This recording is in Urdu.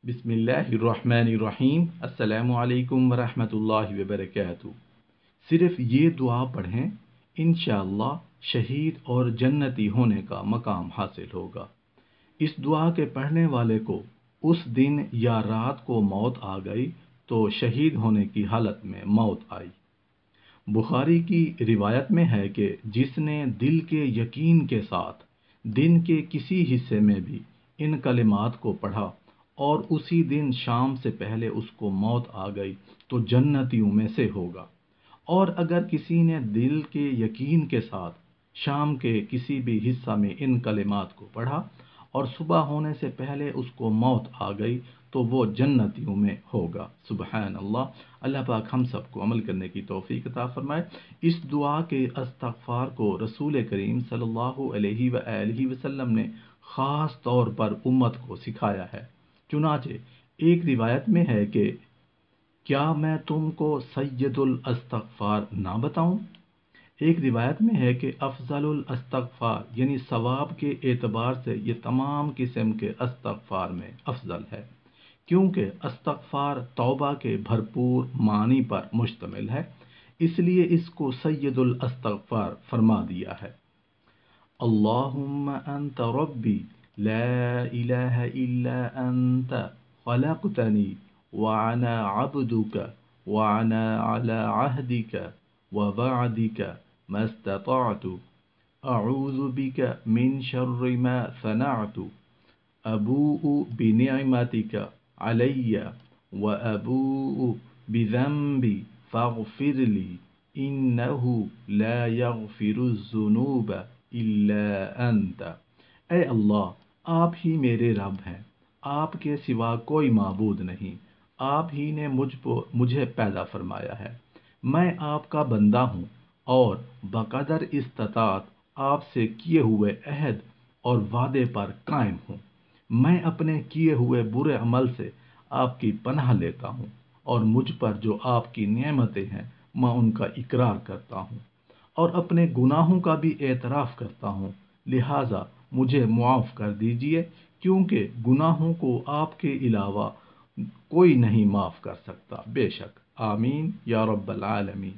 بسم اللہ الرحمن الرحیم۔ السلام علیکم ورحمۃ اللہ وبرکاتہ۔ صرف یہ دعا پڑھیں، انشاءاللہ شہید اور جنتی ہونے کا مقام حاصل ہوگا۔ اس دعا کے پڑھنے والے کو اس دن یا رات کو موت آ گئی تو شہید ہونے کی حالت میں موت آئی۔ بخاری کی روایت میں ہے کہ جس نے دل کے یقین کے ساتھ دن کے کسی حصے میں بھی ان کلمات کو پڑھا اور اسی دن شام سے پہلے اس کو موت آ گئی تو جنتیوں میں سے ہوگا، اور اگر کسی نے دل کے یقین کے ساتھ شام کے کسی بھی حصہ میں ان کلمات کو پڑھا اور صبح ہونے سے پہلے اس کو موت آ گئی تو وہ جنتیوں میں ہوگا۔ سبحان اللہ۔ اللہ پاک ہم سب کو عمل کرنے کی توفیق عطا فرمائے۔ اس دعا کے استغفار کو رسول کریم صلی اللہ علیہ وآلہ وسلم نے خاص طور پر امت کو سکھایا ہے۔ چنانچہ ایک روایت میں ہے کہ کیا میں تم کو سید الاستغفار نہ بتاؤں؟ ایک روایت میں ہے کہ افضل الاستغفار یعنی ثواب کے اعتبار سے یہ تمام قسم کے استغفار میں افضل ہے، کیونکہ استغفار توبہ کے بھرپور معنی پر مشتمل ہے، اس لیے اس کو سید الاستغفار فرما دیا ہے۔ اللہم انت ربی لا الہ الا انت خلقتنی وانا عبدک وانا علی عہدک ووعدک ما استطعت اعوذ بک من شر ما صنعت ابوء بنعمتک علی وابوء بذنبی فاغفر لی انہ لا یغفر الذنوب الا انت۔ اے اللہ، آپ ہی میرے رب ہیں، آپ کے سوا کوئی معبود نہیں، آپ ہی نے مجھے پیدا فرمایا ہے، میں آپ کا بندہ ہوں اور بقدر استطاعت آپ سے کیے ہوئے عہد اور وعدے پر قائم ہوں۔ میں اپنے کیے ہوئے برے عمل سے آپ کی پناہ لیتا ہوں اور مجھ پر جو آپ کی نعمتیں ہیں میں ان کا اقرار کرتا ہوں اور اپنے گناہوں کا بھی اعتراف کرتا ہوں، لہٰذا مجھے معاف کر دیجئے، کیونکہ گناہوں کو آپ کے علاوہ کوئی نہیں معاف کر سکتا، بے شک۔ آمین یا رب العالمین۔